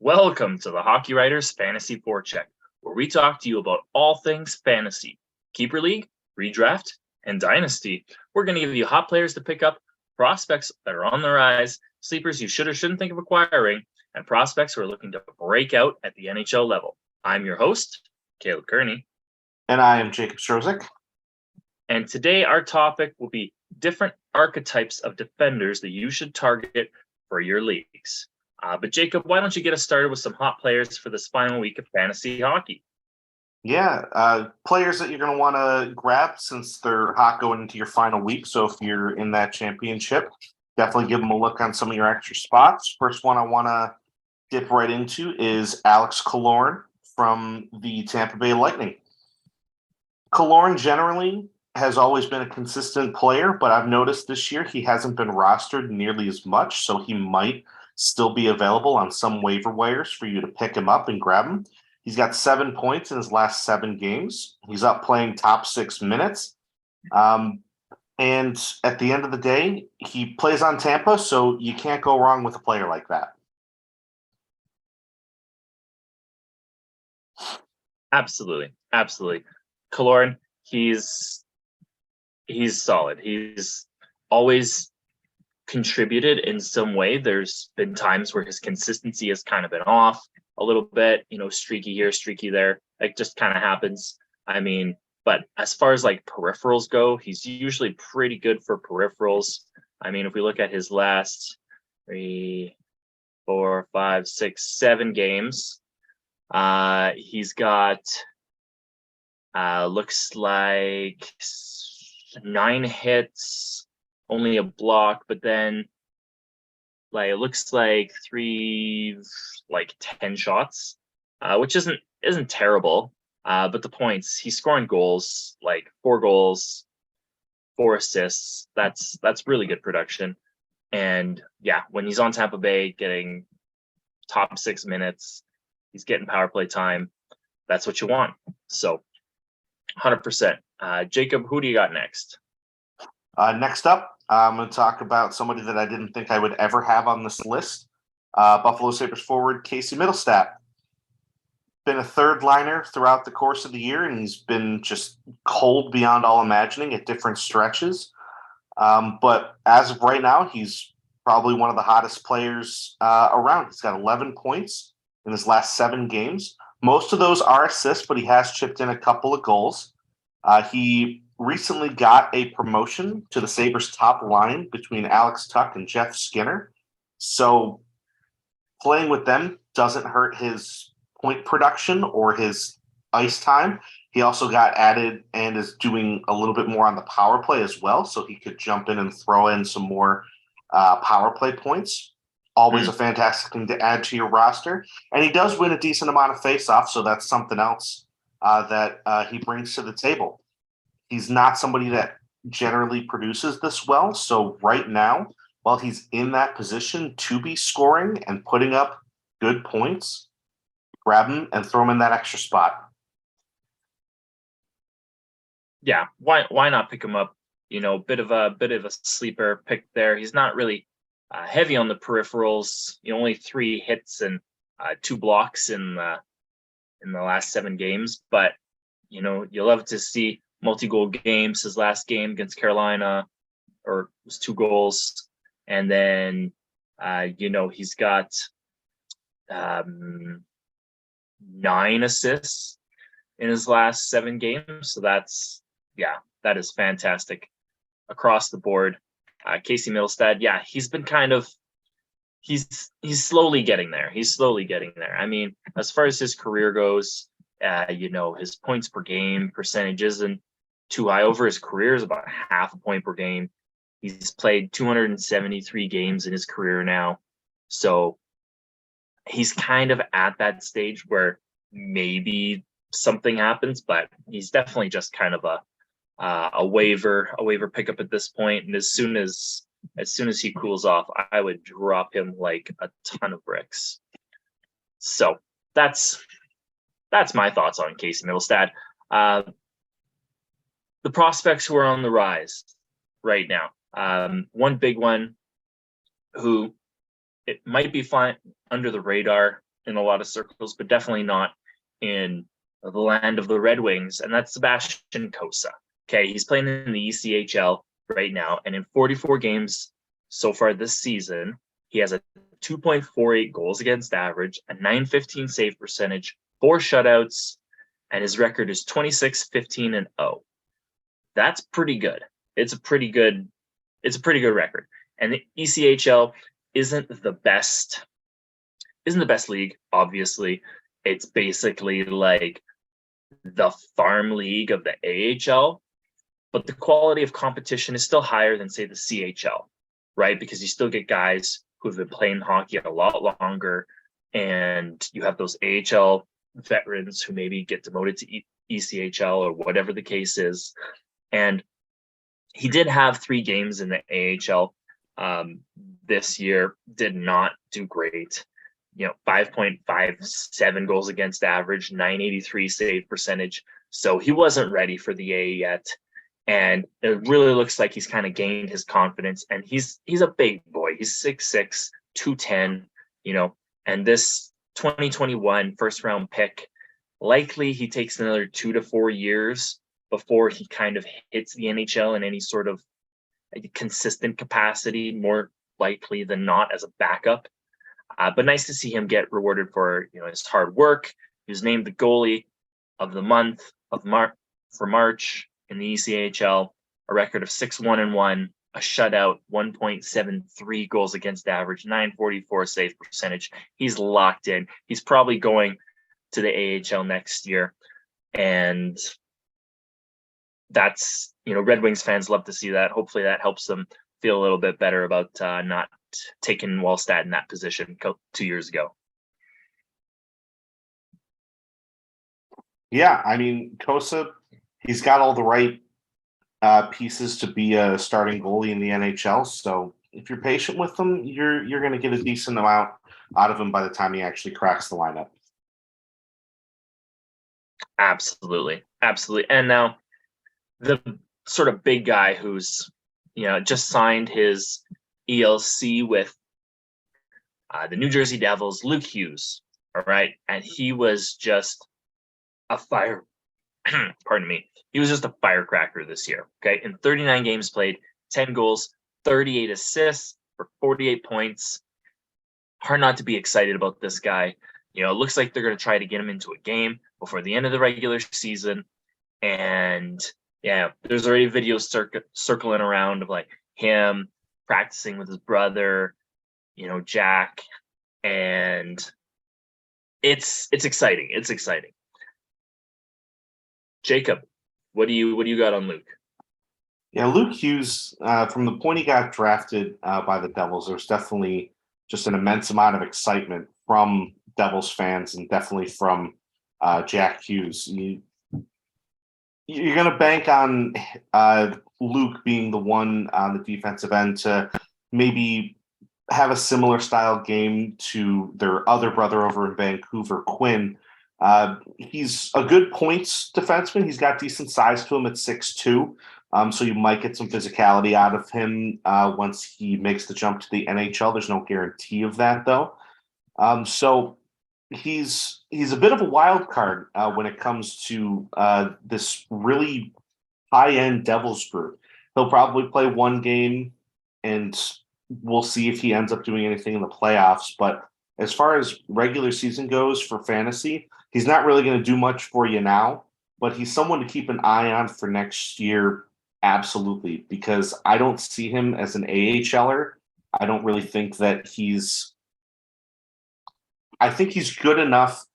Welcome to the Hockey Writers Fantasy Forecheck, where we talk to you about all things fantasy, Keeper League, Redraft, and Dynasty. We're going to give you hot players to pick up, prospects that are on the rise, sleepers you should or shouldn't think of acquiring, and prospects who are looking to break out at the NHL level. I'm your host, Caleb Kerney. And I am Jakub Strozyk. And today our topic will be different archetypes of defenders that you should target for your leagues. But Jakub, why don't you get us started with some hot players for this final week of fantasy hockey? Yeah, players that you're going to want to grab since they're hot going into your final week. So if you're in that championship, definitely give them a look on some of your extra spots. First one I want to dip right into is Alex Killorn from the Tampa Bay Lightning. Killorn generally has always been a consistent player, but I've noticed this year he hasn't been rostered nearly as much, so he might still be available on some waiver wires for you to pick him up and grab him. He's got 7 points in his last 7 games. He's up playing top 6 minutes. And at the end of the day, he plays on Tampa, so you can't go wrong with a player like that. Absolutely. Killorn, he's solid. He's always contributed in some way. There's been times where his consistency has kind of been off a little bit, streaky here, streaky there. It just kind of happens. But as far as like peripherals go, he's usually pretty good for peripherals. If we look at his last 3, 4, 5, 6, 7 games, he's got looks like 9 hits, only a block, but then it looks like 10 shots, which isn't terrible. But the points, he's scoring goals, 4 goals, 4 assists. That's really good production. And yeah, when he's on Tampa Bay getting top 6 minutes, he's getting power play time. That's what you want. So 100%. Jakub, who do you got next? Next up, I'm going to talk about somebody that I didn't think I would ever have on this list. Buffalo Sabres forward Casey Mittelstadt. Been a third liner throughout the course of the year, and he's been just cold beyond all imagining at different stretches. But as of right now, he's probably one of the hottest players around. He's got 11 points in his last 7 games. Most of those are assists, but he has chipped in a couple of goals. He recently got a promotion to the Sabres top line between Alex Tuch and Jeff Skinner. So playing with them doesn't hurt his point production or his ice time. He also got added and is doing a little bit more on the power play as well, so he could jump in and throw in some more power play points. Always a fantastic thing to add to your roster. And he does win a decent amount of faceoffs, so that's something else that he brings to the table. He's not somebody that generally produces this well. So right now, while he's in that position to be scoring and putting up good points, grab him and throw him in that extra spot. Yeah, why not pick him up? Bit of a sleeper pick there. He's not really heavy on the peripherals. Only 3 hits and 2 blocks in the last 7 games. But you love to see multi-goal games. His last game against Carolina, was 2 goals, and then he's got 9 assists in his last 7 games. So that is fantastic across the board. Casey Mittelstadt, he's been he's slowly getting there. As far as his career goes, his points per game percentage isn't too high. Over his career is about half a point per game. He's played 273 games in his career now. So he's kind of at that stage where maybe something happens, but he's definitely just kind of a waiver pickup at this point. And as soon as he cools off, I would drop him like a ton of bricks. So that's my thoughts on Casey Mittelstadt. The prospects who are on the rise right now. One big one who it might be flying under the radar in a lot of circles, but definitely not in the land of the Red Wings, and that's Sebastian Cossa. Okay, he's playing in the ECHL right now, and in 44 games so far this season, he has a 2.48 goals against average, a 915 save percentage, 4 shutouts, and his record is 26-15-0. That's pretty good. It's a pretty good record. And the ECHL isn't the best league, obviously. It's basically like the farm league of the AHL, but the quality of competition is still higher than, say, the CHL, right? Because you still get guys who've been playing hockey a lot longer, and you have those AHL veterans who maybe get demoted to ECHL or whatever the case is. And he did have 3 games in the AHL this year, did not do great. 5.57 goals against average, 983 save percentage. So he wasn't ready for the A yet. And it really looks like he's kind of gained his confidence. And he's a big boy. He's 6'6", 210, and this 2021 first round pick, likely he takes another 2 to 4 years before he kind of hits the NHL in any sort of consistent capacity, more likely than not as a backup. But nice to see him get rewarded for his hard work. He was named the goalie of the month for March in the ECHL, a record of 6-1-1, a shutout, 1.73 goals against average, 944 save percentage. He's locked in. He's probably going to the AHL next year. And that's, Red Wings fans love to see that. Hopefully that helps them feel a little bit better about not taking Wallstad in that position 2 years ago. Yeah, I mean, Cossa, he's got all the right pieces to be a starting goalie in the NHL. So if you're patient with him, you're going to get a decent amount out of him by the time he actually cracks the lineup. Absolutely. And now the sort of big guy who's just signed his ELC with the New Jersey Devils, Luke Hughes. All right. And he was just a fire. Pardon me. He was just a firecracker this year. Okay. In 39 games played, 10 goals, 38 assists for 48 points. Hard not to be excited about this guy. It looks like they're going to try to get him into a game before the end of the regular season. And yeah, there's already videos circling around of like him practicing with his brother, Jack, and it's exciting. It's exciting. Jakub, what do you got on Luke? Yeah, Luke Hughes, from the point he got drafted by the Devils, there was definitely just an immense amount of excitement from Devils fans and definitely from Jack Hughes. You're going to bank on Luke being the one on the defensive end to maybe have a similar style game to their other brother over in Vancouver, Quinn. He's a good points defenseman. He's got decent size to him at 6'2", so you might get some physicality out of him once he makes the jump to the NHL. There's no guarantee of that, though. So he's a bit of a wild card when it comes to this really high-end Devils group. He'll probably play one game, and we'll see if he ends up doing anything in the playoffs. But as far as regular season goes for fantasy, he's not really going to do much for you now, but he's someone to keep an eye on for next year, absolutely, because I don't see him as an AHLer. I don't really think that I think he's good enough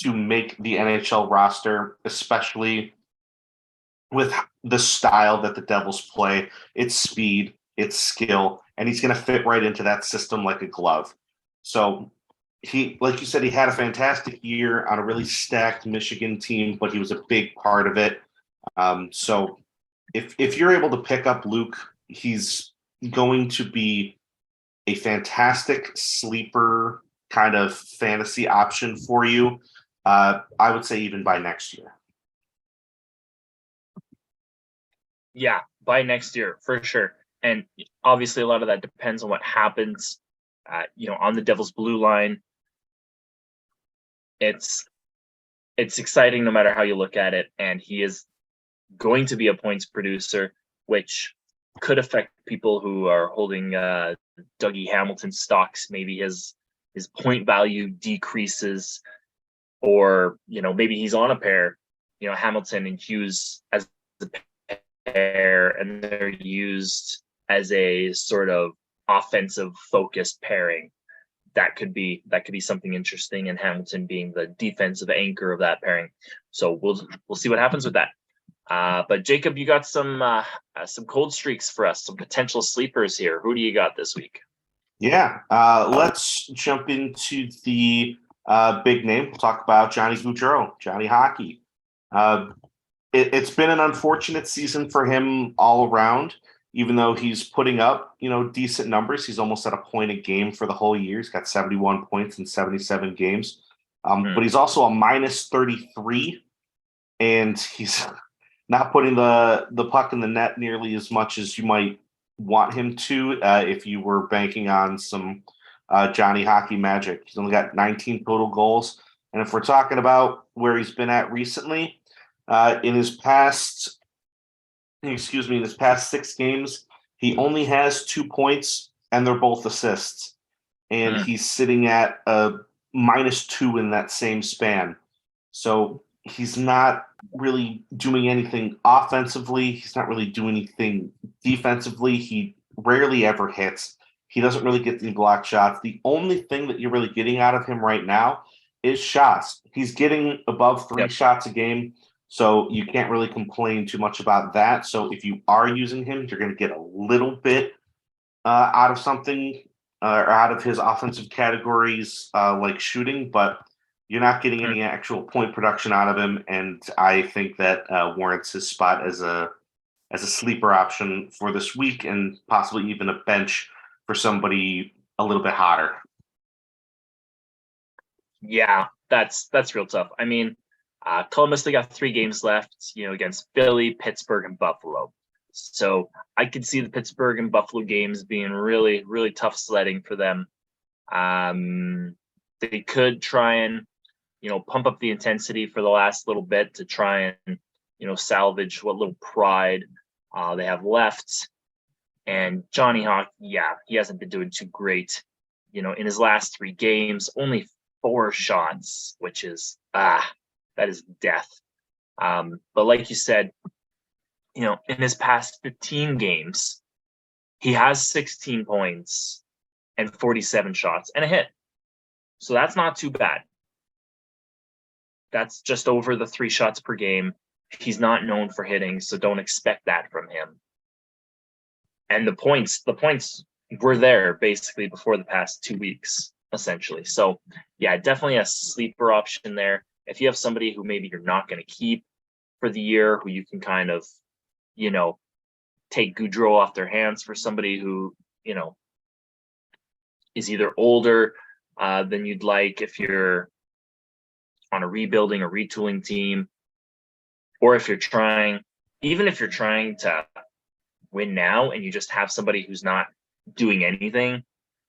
to make the NHL roster, especially with the style that the Devils play. It's speed, it's skill, and he's going to fit right into that system like a glove. So he, like you said, he had a fantastic year on a really stacked Michigan team, but he was a big part of it. So if you're able to pick up Luke, he's going to be a fantastic sleeper kind of fantasy option for you. I would say even by next year. Yeah, by next year for sure. And obviously a lot of that depends on what happens, on the Devils blue line. it's exciting no matter how you look at it, and he is going to be a points producer, which could affect people who are holding Dougie Hamilton stocks. Maybe his point value decreases, or maybe he's on a pair, Hamilton and Hughes as a pair, and they're used as a sort of offensive focused pairing. That could be something interesting, and Hamilton being the defensive anchor of that pairing. So we'll see what happens with that. But Jakub, you got some cold streaks for us, some potential sleepers here. Who do you got this week? Yeah, let's jump into the big name. We'll talk about Johnny Gaudreau, Johnny Hockey. It's been an unfortunate season for him all around. Even though he's putting up, decent numbers, he's almost at a point a game for the whole year. He's got 71 points in 77 games. But he's also a minus 33, and he's not putting the puck in the net nearly as much as you might want him to if you were banking on some Johnny Hockey magic. He's only got 19 total goals. And if we're talking about where he's been at recently, in his past 6 games, he only has 2 points, and they're both assists. And he's sitting at a -2 in that same span. So he's not really doing anything offensively. He's not really doing anything defensively. He rarely ever hits. He doesn't really get any block shots. The only thing that you're really getting out of him right now is shots. He's getting above 3 shots a game. So you can't really complain too much about that. So if you are using him, you're going to get a little bit out of something or out of his offensive categories like shooting, but you're not getting any actual point production out of him. And I think that warrants his spot as a sleeper option for this week, and possibly even a bench for somebody a little bit hotter. Yeah, that's real tough. I mean, Columbus, they got 3 games left, against Philly, Pittsburgh, and Buffalo. So I could see the Pittsburgh and Buffalo games being really, really tough sledding for them. They could try and, pump up the intensity for the last little bit to try and, salvage what little pride they have left. And Johnny Hawk, he hasn't been doing too great. In his last 3 games, only 4 shots, which is that is death. But like you said, in his past 15 games, he has 16 points and 47 shots and a hit. So that's not too bad. That's just over the 3 shots per game. He's not known for hitting, so don't expect that from him. And the points were there basically before the past 2 weeks, essentially. So yeah, definitely a sleeper option there. If you have somebody who maybe you're not going to keep for the year, who you can kind of, take Gaudreau off their hands for somebody who, is either older than you'd like if you're on a rebuilding or retooling team, or if you're trying to win now and you just have somebody who's not doing anything,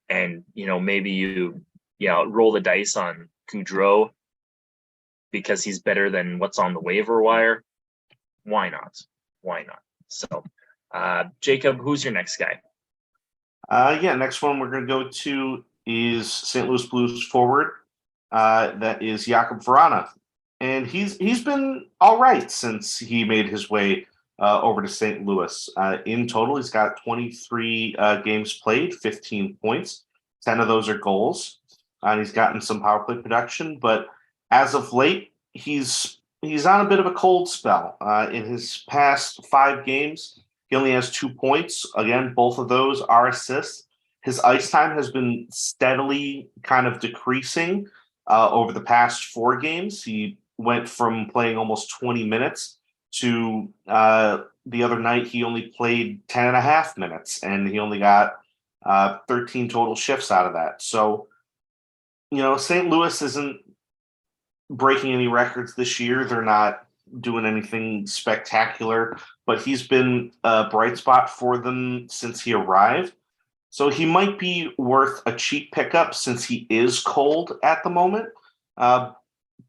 and, maybe you roll the dice on Gaudreau because he's better than what's on the waiver wire. Why not? So, Jakub, who's your next guy? Next one we're going to go to is St. Louis Blues forward. That is Jakub Vrana. And he's been all right since he made his way over to St. Louis. In total, he's got 23 games played, 15 points. 10 of those are goals. And he's gotten some power play production, but as of late, he's on a bit of a cold spell. In his past 5 games, he only has 2 points. Again, both of those are assists. His ice time has been steadily kind of decreasing over the past 4 games. He went from playing almost 20 minutes to the other night, he only played 10 and a half minutes, and he only got 13 total shifts out of that. So, St. Louis isn't breaking any records this year. They're not doing anything spectacular, but he's been a bright spot for them since he arrived. So he might be worth a cheap pickup since he is cold at the moment.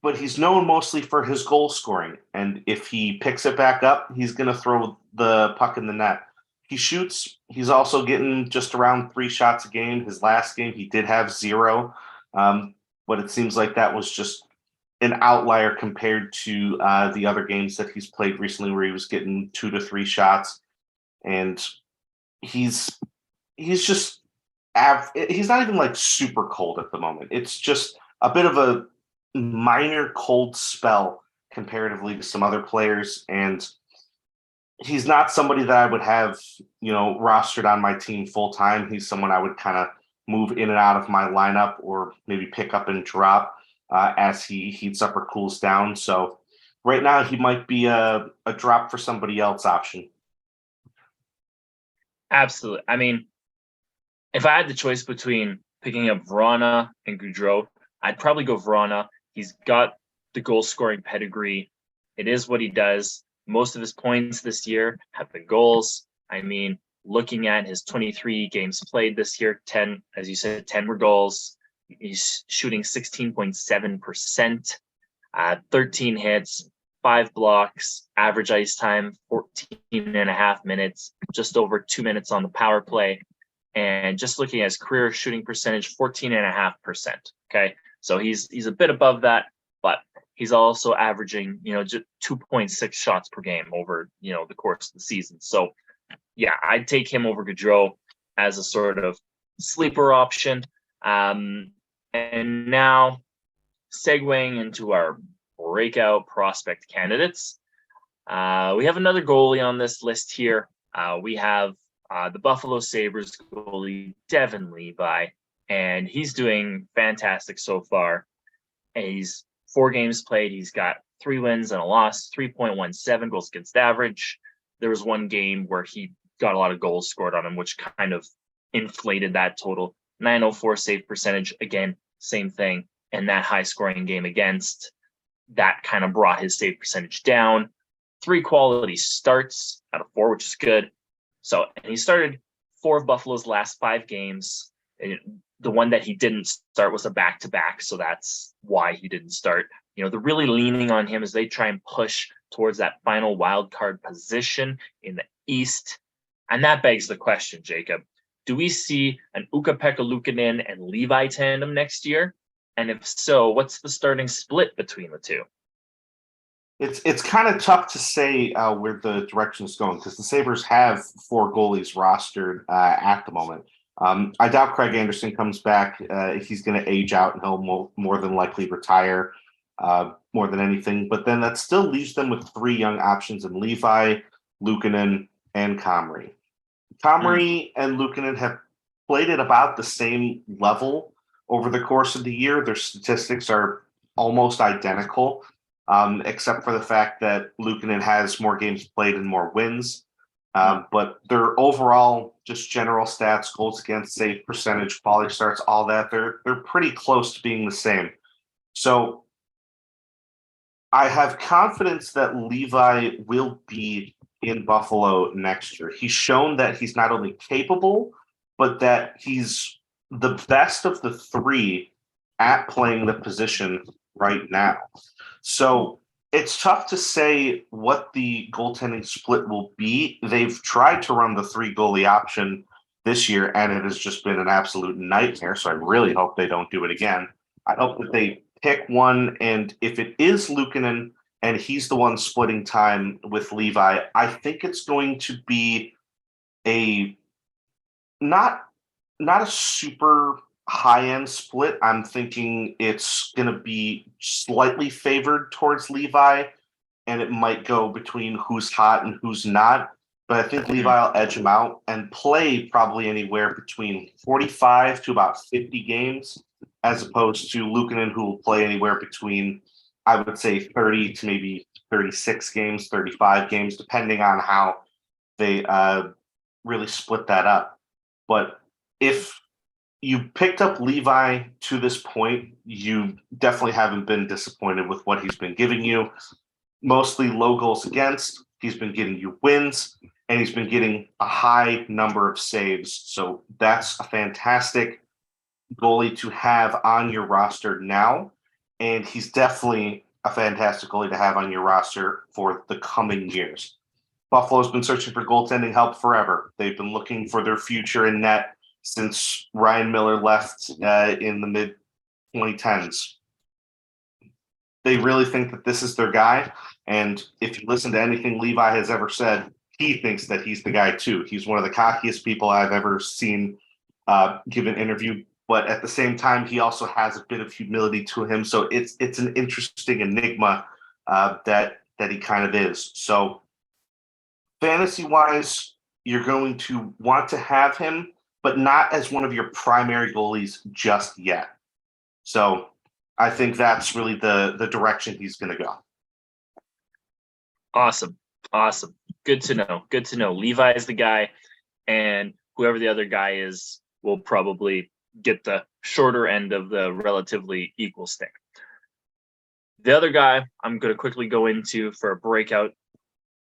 but he's known mostly for his goal scoring. And if he picks it back up, he's going to throw the puck in the net. He shoots. He's also getting just around 3 shots a game. His last game, he did have 0. But it seems like that was just an outlier compared to the other games that he's played recently where he was getting 2 to 3 shots. And he's just he's not even like super cold at the moment. It's just a bit of a minor cold spell comparatively to some other players, and he's not somebody that I would have, rostered on my team full time. He's someone I would kind of move in and out of my lineup or maybe pick up and drop as he heats up or cools down. So right now he might be a drop for somebody else option. Absolutely. I mean, if I had the choice between picking up Vrana and Gaudreau, I'd probably go Vrana. He's got the goal scoring pedigree. It is what he does. Most of his points this year have been goals. I mean, looking at his 23 games played this year, 10, as you said, 10 were goals. He's shooting 16.7%, 13 hits, 5 blocks, average ice time, 14 and a half minutes, just over 2 minutes on the power play. And just looking at his career shooting percentage, 14.5%. Okay. So he's a bit above that, but he's also averaging, just 2.6 shots per game over, the course of the season. So yeah, I'd take him over Gaudreau as a sort of sleeper option. And now segueing into our breakout prospect candidates, we have another goalie on this list here. We have the Buffalo Sabres goalie, Devon Levi, and he's doing fantastic so far. And he's 4 games played. He's got 3 wins and a loss, 3.17 goals against average. There was one game where he got a lot of goals scored on him, which kind of inflated that total. 904 save percentage, again, same thing. And that high scoring game against, that kind of brought his save percentage down. 3 quality starts out of 4, which is good. So, and he started 4 of Buffalo's last 5 games. The one that he didn't start was a back-to-back, so that's why he didn't start. They're really leaning on him as they try and push towards that final wild card position in the East. And that begs the question, Jacob, do we see an Ukko-Pekka Luukkonen and Levi tandem next year? And if so, what's the starting split between the two? It's kind of tough to say where the direction is going because the Sabres have 4 goalies rostered at the moment. I doubt Craig Anderson comes back. He's going to age out and he'll more than likely retire more than anything. But then that still leaves them with 3 young options in Levi, Luukkonen, and Comrie. Comrie and Luukkonen have played at about the same level over the course of the year. Their statistics are almost identical, except for the fact that Luukkonen has more games played and more wins. But their overall, just general stats, goals against, save percentage, quality starts, all that, they're pretty close to being the same. So I have confidence that Levi will be in Buffalo next year. He's shown that he's not only capable, but that he's the best of the 3 at playing the position right now. So it's tough to say what the goaltending split will be. They've tried to run the 3 goalie option this year, and it has just been an absolute nightmare. So I really hope they don't do it again. I hope that they pick one, and if it is Luukkonen and he's the one splitting time with Levi, I think it's going to be a not a super high-end split. I'm thinking it's going to be slightly favored towards Levi, and it might go between who's hot and who's not. But I think Levi will edge him out and play probably anywhere between 45 to about 50 games, as opposed to Luukkonen, who will play anywhere between, I would say, 30 to maybe 36 games, 35 games, depending on how they really split that up. But if you picked up Levi to this point, you definitely haven't been disappointed with what he's been giving you. Mostly low goals against. He's been getting you wins, and he's been getting a high number of saves. So that's a fantastic goalie to have on your roster now. and he's definitely a fantastic goalie to have on your roster for the coming years. Buffalo's been searching for goaltending help forever. They've been looking for their future in net since Ryan Miller left in the mid-2010s. They really think that this is their guy, and if you listen to anything Levi has ever said, he thinks that he's the guy too. He's one of the cockiest people I've ever seen give an interview, but at the same time, he also has a bit of humility to him. So it's an interesting enigma that he kind of is. So fantasy-wise, you're going to want to have him, but not as one of your primary goalies just yet. So I think that's really the direction he's going to go. Awesome. Good to know. Levi is the guy, and whoever the other guy is will probably get the shorter end of the relatively equal stick. The other guy I'm going to quickly go into for a breakout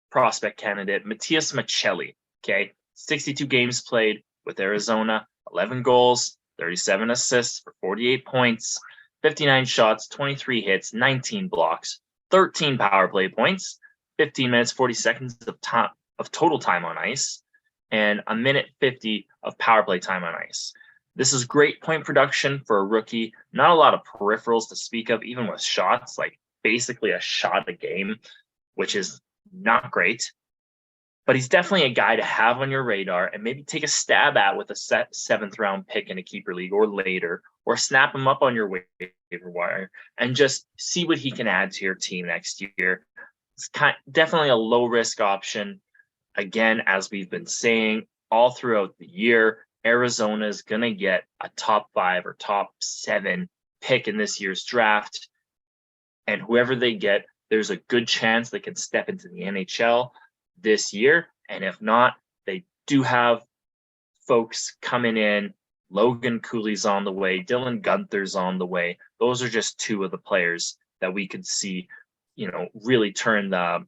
prospect candidate, Matias Maccelli. Okay, 62 games played with Arizona, 11 goals, 37 assists for 48 points, 59 shots, 23 hits, 19 blocks, 13 power play points, 15 minutes, 40 seconds of total time on ice, and a minute 50 of power play time on ice. This is great point production for a rookie. Not a lot of peripherals to speak of, even with shots, like basically a shot a game, which is not great. But he's definitely a guy to have on your radar and maybe take a stab at with a seventh round pick in a keeper league or later, or snap him up on your waiver wire and just see what he can add to your team next year. It's definitely a low risk option. Again, as we've been saying all throughout the year, Arizona is going to get a top 5 or top 7 pick in this year's draft. And whoever they get, there's a good chance they can step into the NHL this year. And if not, they do have folks coming in. Logan Cooley's on the way. Dylan Gunther's on the way. Those are just 2 of the players that we could see, really turn the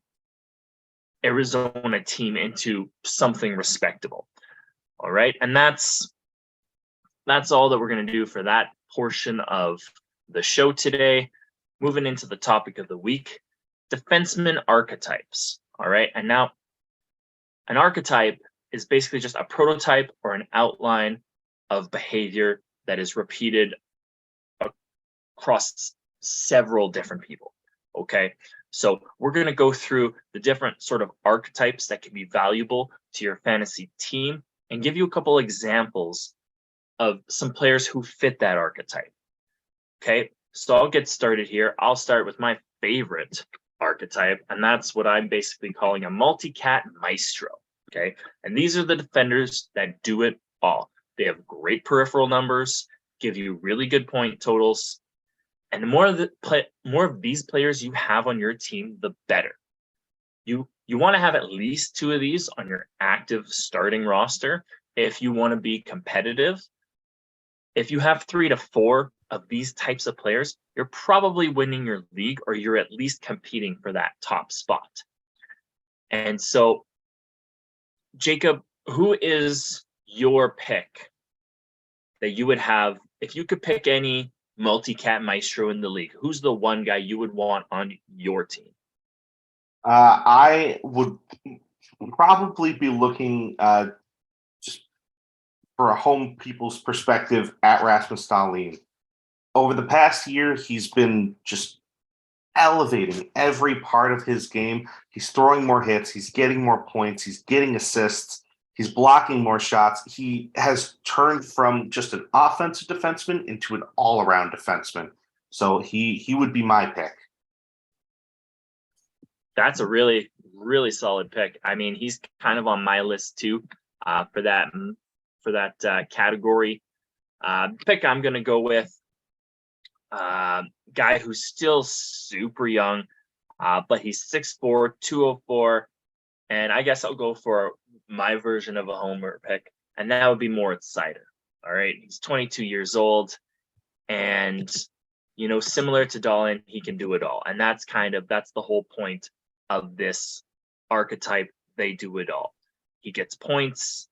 Arizona team into something respectable. All right. And that's all that we're going to do for that portion of the show today. Moving into the topic of the week, defenseman archetypes. All right. And now an archetype is basically just a prototype or an outline of behavior that is repeated across several different people. Okay. So we're going to go through the different sort of archetypes that can be valuable to your fantasy team and give you a couple examples of some players who fit that archetype. Okay. So I'll get started here. I'll start with my favorite archetype, and that's what I'm basically calling a multi-cat maestro. Okay. And these are the defenders that do it all. They have great peripheral numbers, give you really good point totals. And the more of these players you have on your team, the better. You want to have at least 2 of these on your active starting roster if you want to be competitive. If you have 3 to 4 of these types of players, you're probably winning your league, or you're at least competing for that top spot. And so, Jakub, who is your pick that you would have if you could pick any multi-cat maestro in the league? Who's the one guy you would want on your team? I would probably be looking just for a home people's perspective at Rasmus Dahlin. Over the past year, he's been just elevating every part of his game. He's throwing more hits. He's getting more points. He's getting assists. He's blocking more shots. He has turned from just an offensive defenseman into an all-around defenseman. So he would be my pick. That's a really, really solid pick. I mean, he's kind of on my list too for that category. Pick I'm going to go with guy who's still super young, but he's 6'4", 204, and I guess I'll go for my version of a homer pick, and that would be Moritz Seider. All right, he's 22 years old, and similar to Dahlin, he can do it all, and that's the whole point of this archetype. They do it all. He gets points.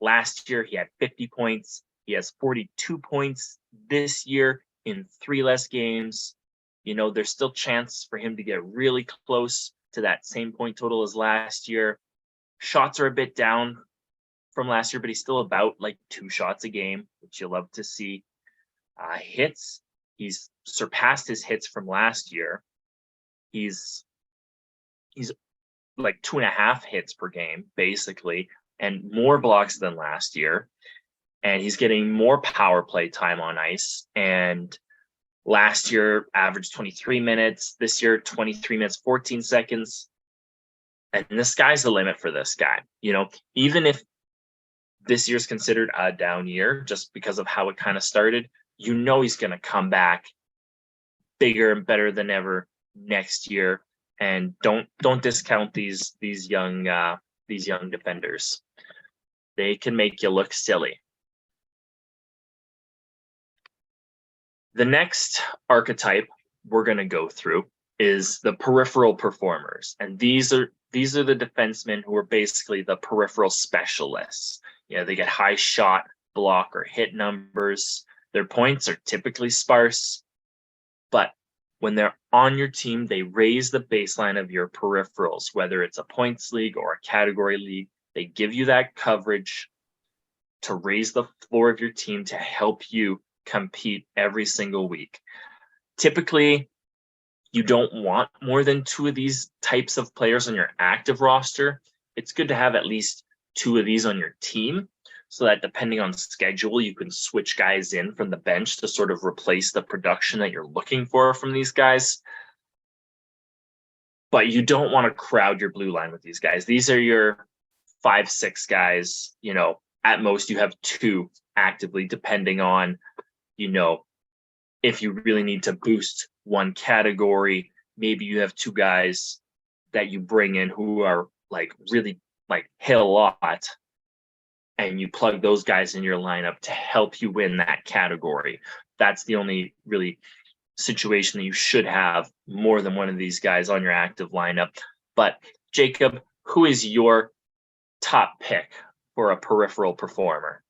Last year he had 50 points. He has 42 points this year. in 3 less games. There's still chance for him to get really close to that same point total as last year. Shots are a bit down from last year, but he's still about like 2 shots a game, which you'll love to see. Hits, he's surpassed his hits from last year. He's like 2.5 hits per game, basically, and more blocks than last year. And he's getting more power play time on ice. And last year averaged 23 minutes. This year, 23 minutes, 14 seconds. And the sky's the limit for this guy. Even if this year's considered a down year, just because of how it kind of started, he's going to come back bigger and better than ever next year. And don't discount these young defenders. They can make you look silly. The next archetype we're going to go through is the peripheral performers. And these are the defensemen who are basically the peripheral specialists. They get high shot, block, or hit numbers. Their points are typically sparse, but when they're on your team, they raise the baseline of your peripherals, whether it's a points league or a category league. They give you that coverage to raise the floor of your team to help you compete every single week. Typically, you don't want more than 2 of these types of players on your active roster. It's good to have at least 2 of these on your team, so that depending on schedule, you can switch guys in from the bench to sort of replace the production that you're looking for from these guys. But you don't want to crowd your blue line with these guys. These are your 5-6 guys. At most you have 2 actively, depending on, if you really need to boost one category. Maybe you have 2 guys that you bring in who are really hit a lot, and you plug those guys in your lineup to help you win that category. That's the only really situation that you should have more than one of these guys on your active lineup. But Jakub, who is your top pick for a peripheral performer?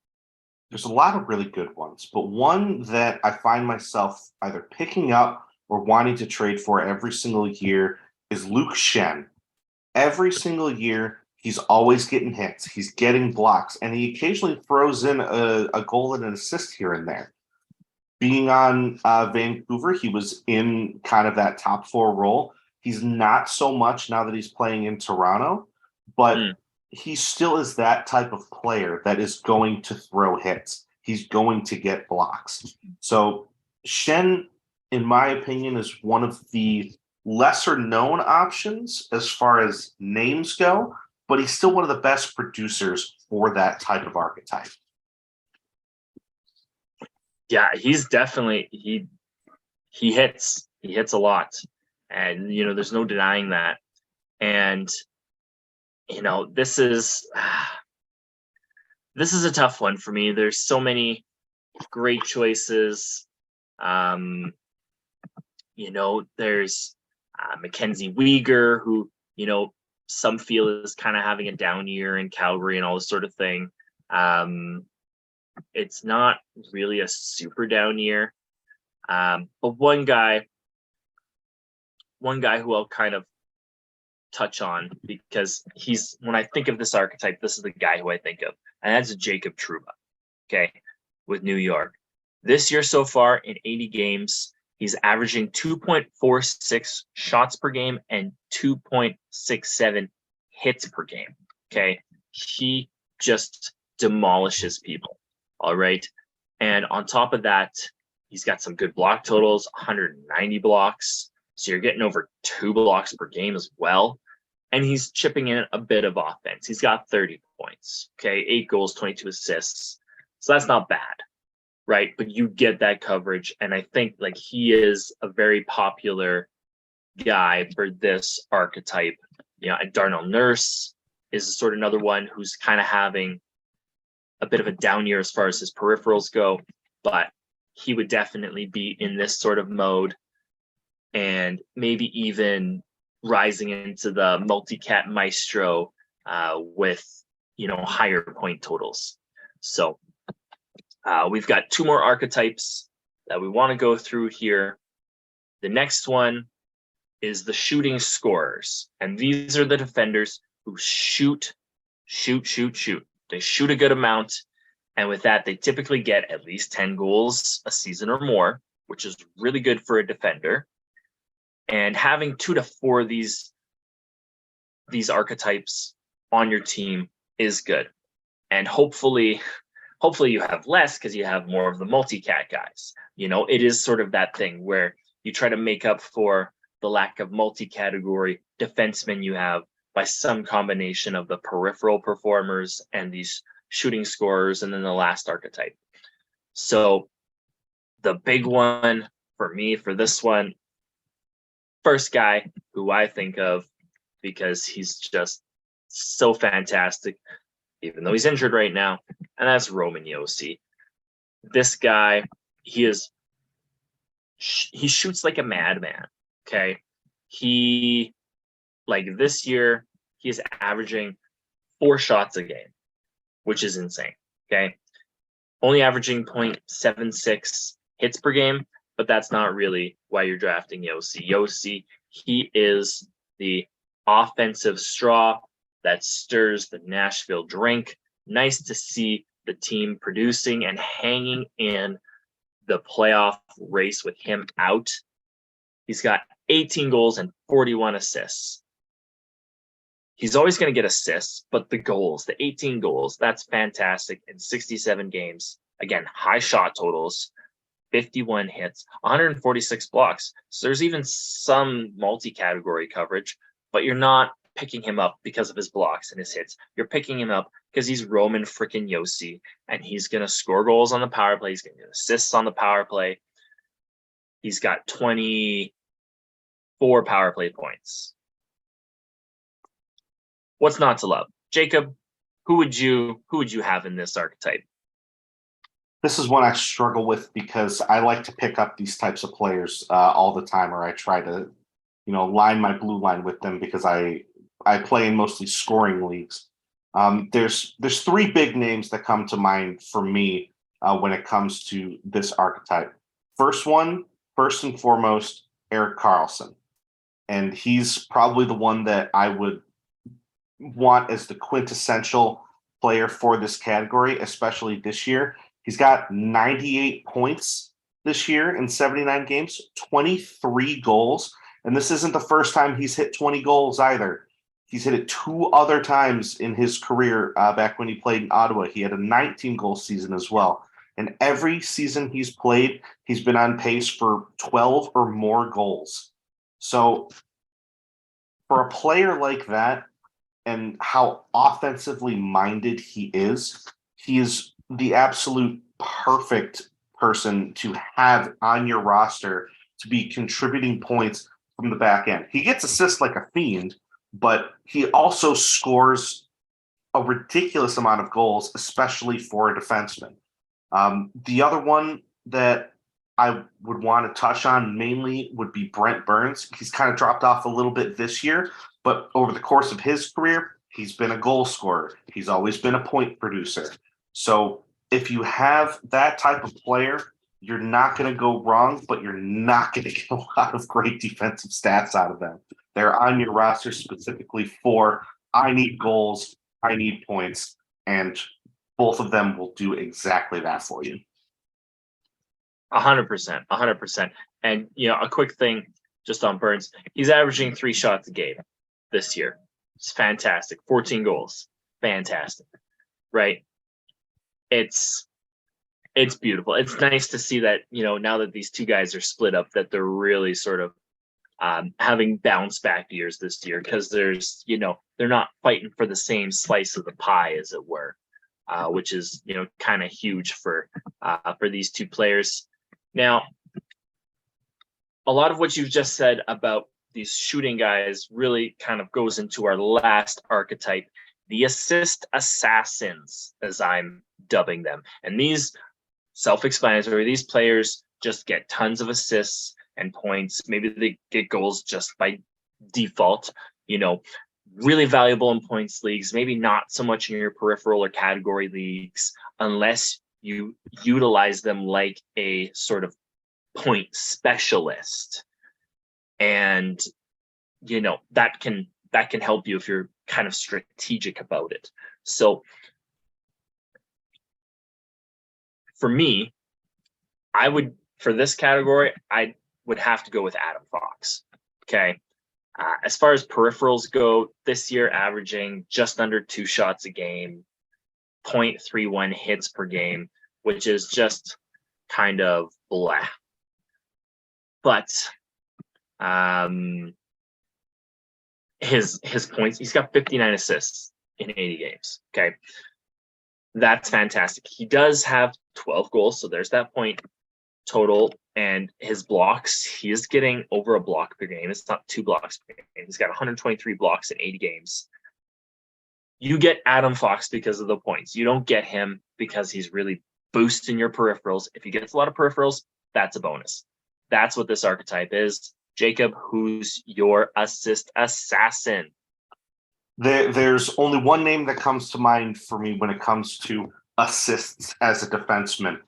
There's a lot of really good ones, but one that I find myself either picking up or wanting to trade for every single year is Luke Schenn. Every single year, he's always getting hits. He's getting blocks, and he occasionally throws in a goal and an assist here and there. Being on Vancouver, he was in kind of that top 4 role. He's not so much now that he's playing in Toronto, but he still is that type of player that is going to throw hits. He's going to get blocks. So Schenn, in my opinion, is one of the lesser known options as far as names go, but he's still one of the best producers for that type of archetype. Yeah, he's definitely he hits. He hits a lot. And there's no denying that. And this is a tough one for me. There's so many great choices. There's Mackenzie Weegar, who, some feel is kind of having a down year in Calgary and all this sort of thing. It's not really a super down year. But one guy who I'll kind of touch on, because when I think of this archetype, this is the guy who I think of, and that's Jacob Trouba, okay, with New York. This year so far, in 80 games, he's averaging 2.46 shots per game and 2.67 hits per game, okay? He just demolishes people, all right? And on top of that, he's got some good block totals, 190 blocks, so you're getting over 2 blocks per game as well. And he's chipping in a bit of offense. He's got 30 points, okay? 8 goals, 22 assists. So that's not bad, right? But you get that coverage. And I think he is a very popular guy for this archetype. And Darnell Nurse is sort of another one who's kind of having a bit of a down year as far as his peripherals go, but he would definitely be in this sort of mode, and maybe even rising into the multi-cat Mystro with, higher point totals. So we've got 2 more archetypes that we want to go through here. The next one is the shooting scorers. And these are the defenders who shoot. They shoot a good amount. And with that, they typically get at least 10 goals a season or more, which is really good for a defender. And having 2 to 4 of these archetypes on your team is good. And hopefully you have less because you have more of the multi-cat guys. It is sort of that thing where you try to make up for the lack of multi-category defensemen you have by some combination of the peripheral performers and these shooting scorers, and then the last archetype. So the big one for me for this one, first guy who I think of because he's just so fantastic, even though he's injured right now, and that's Roman Josi. This guy, he shoots like a madman. Okay. This year, he is averaging 4 shots a game, which is insane. Okay. Only averaging 0.76 hits per game, but that's not really why you're drafting Josi. Josi, he is the offensive straw that stirs the Nashville drink. Nice to see the team producing and hanging in the playoff race with him out. He's got 18 goals and 41 assists. He's always going to get assists, but the goals, the 18 goals, that's fantastic in 67 games. Again, high shot totals, 51 hits, 146 blocks. So there's even some multi-category coverage, but you're not picking him up because of his blocks and his hits. You're picking him up because he's Roman freaking Josi, and he's going to score goals on the power play. He's going to get assists on the power play. He's got 24 power play points. What's not to love? Jakub, who would you have in this archetype? This is one I struggle with because I like to pick up these types of players all the time, or I try to, line my blue line with them because I play in mostly scoring leagues. There's 3 big names that come to mind for me when it comes to this archetype. First and foremost, Erik Karlsson. And he's probably the one that I would want as the quintessential player for this category, especially this year. He's got 98 points this year in 79 games, 23 goals. And this isn't the first time he's hit 20 goals either. He's hit it 2 other times in his career back when he played in Ottawa. He had a 19-goal season as well. And every season he's played, he's been on pace for 12 or more goals. So for a player like that and how offensively minded he is the absolute perfect person to have on your roster to be contributing points from the back end. He gets assists like a fiend, but he also scores a ridiculous amount of goals, especially for a defenseman. The other one that I would want to touch on mainly would be Brent Burns. He's kind of dropped off a little bit this year, but over the course of his career, he's been a goal scorer. He's always been a point producer. So if you have that type of player, you're not going to go wrong, but you're not going to get a lot of great defensive stats out of them. They're on your roster specifically for, I need goals, I need points, and both of them will do exactly that for you. 100%. And, a quick thing just on Burns, he's averaging 3 shots a game this year. It's fantastic. 14 goals. Fantastic. Right? It's beautiful. It's nice to see that, now that these 2 guys are split up, that they're really sort of having bounce back years this year, because there's, they're not fighting for the same slice of the pie, as it were, which is, kind of huge for these 2 players. Now, a lot of what you've just said about these shooting guys really kind of goes into our last archetype, the assist assassins, as I'm dubbing them. And these, self-explanatory, these players just get tons of assists and points. Maybe they get goals just by default, really valuable in points leagues, maybe not so much in your peripheral or category leagues, unless you utilize them like a sort of point specialist. And, that can help you if you're kind of strategic about it. So for me, for this category, I would have to go with Adam Fox. Okay. As far as peripherals go, this year averaging just under 2 shots a game, 0.31 hits per game, which is just kind of blah. But his points, he's got 59 assists in 80 games. Okay. That's fantastic. He does have 12 goals, so there's that point total. And his blocks, he is getting over a block per game. It's not 2 blocks per game. He's got 123 blocks in 80 games. You get Adam Fox because of the points. You don't get him because he's really boosting your peripherals. If he gets a lot of peripherals, that's a bonus. That's what this archetype is. Jacob, who's your assist assassin? There's only one name that comes to mind for me when it comes to assists as a defenseman,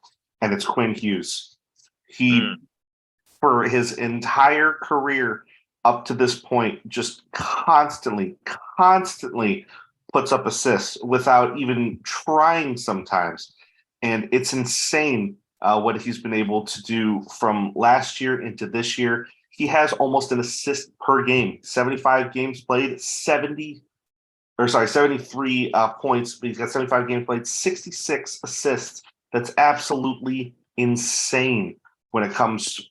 and it's Quinn Hughes. He, for his entire career up to this point, just constantly puts up assists without even trying sometimes. And it's insane what he's been able to do from last year into this year. He has almost an assist per game, 75 games played, 73 points, but he's got 75 games played, 66 assists. That's absolutely insane when it comes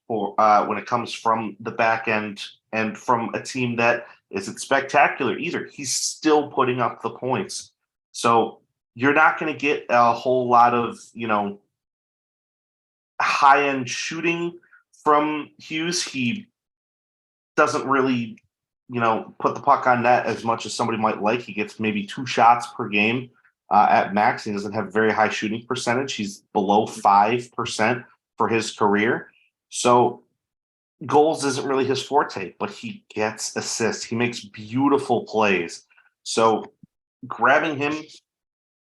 from the back end and from a team that isn't spectacular either. He's still putting up the points. So you're not going to get a whole lot of, high-end shooting from Hughes. He doesn't really, put the puck on net as much as somebody might like. He gets maybe 2 shots per game at max. He doesn't have very high shooting percentage. He's below 5% for his career. So goals isn't really his forte, but he gets assists. He makes beautiful plays. So grabbing him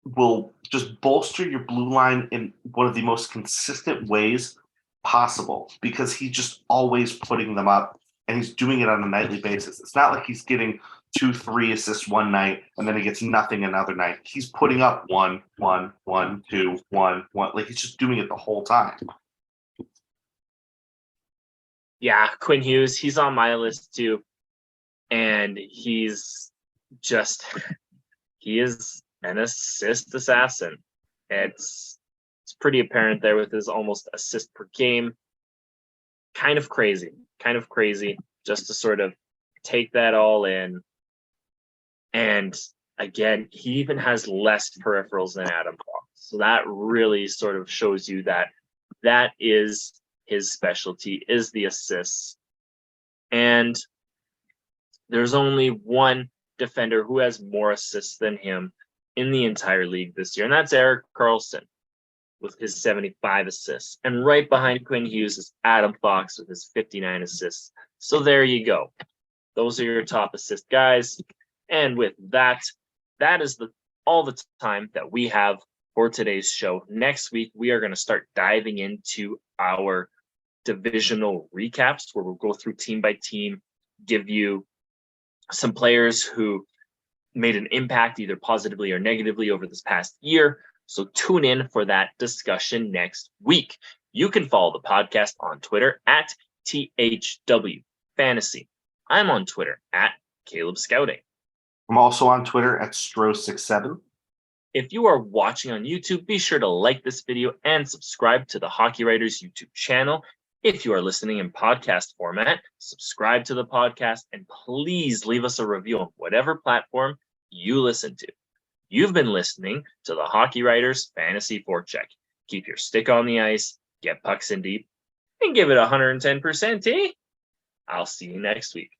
will just bolster your blue line in one of the most consistent ways possible, because he's just always putting them up, and he's doing it on a nightly basis. It's not like he's getting 2-3 assists one night and then he gets nothing another night. He's putting up 1, 1, 1, 2, 1, 1. Like, he's just doing it the whole time. Yeah, Quinn Hughes, he's on my list too. And he is an assist assassin. It's pretty apparent there with his almost assist per game. Kind of crazy just to sort of take that all in. And again, he even has less peripherals than Adam Fox. So that really sort of shows you that is his specialty, is the assists. And there's only one defender who has more assists than him in the entire league this year, and that's Erik Karlsson with his 75 assists. And right behind Quinn Hughes is Adam Fox with his 59 assists. So there you go. Those are your top assist guys. And with that is all the time that we have for today's show. Next week, we are going to start diving into our divisional recaps, where we'll go through team by team, give you some players who made an impact either positively or negatively over this past year. So tune in for that discussion next week. You can follow the podcast on Twitter at THW Fantasy. I'm on Twitter at Caleb Scouting. I'm also on Twitter at Strozyk7. If you are watching on YouTube, be sure to like this video and subscribe to the Hockey Writers YouTube channel. If you are listening in podcast format, subscribe to the podcast and please leave us a review on whatever platform you listen to. You've been listening to the Hockey Writers Fantasy Forecheck. Keep your stick on the ice, get pucks in deep, and give it 110%, eh? I'll see you next week.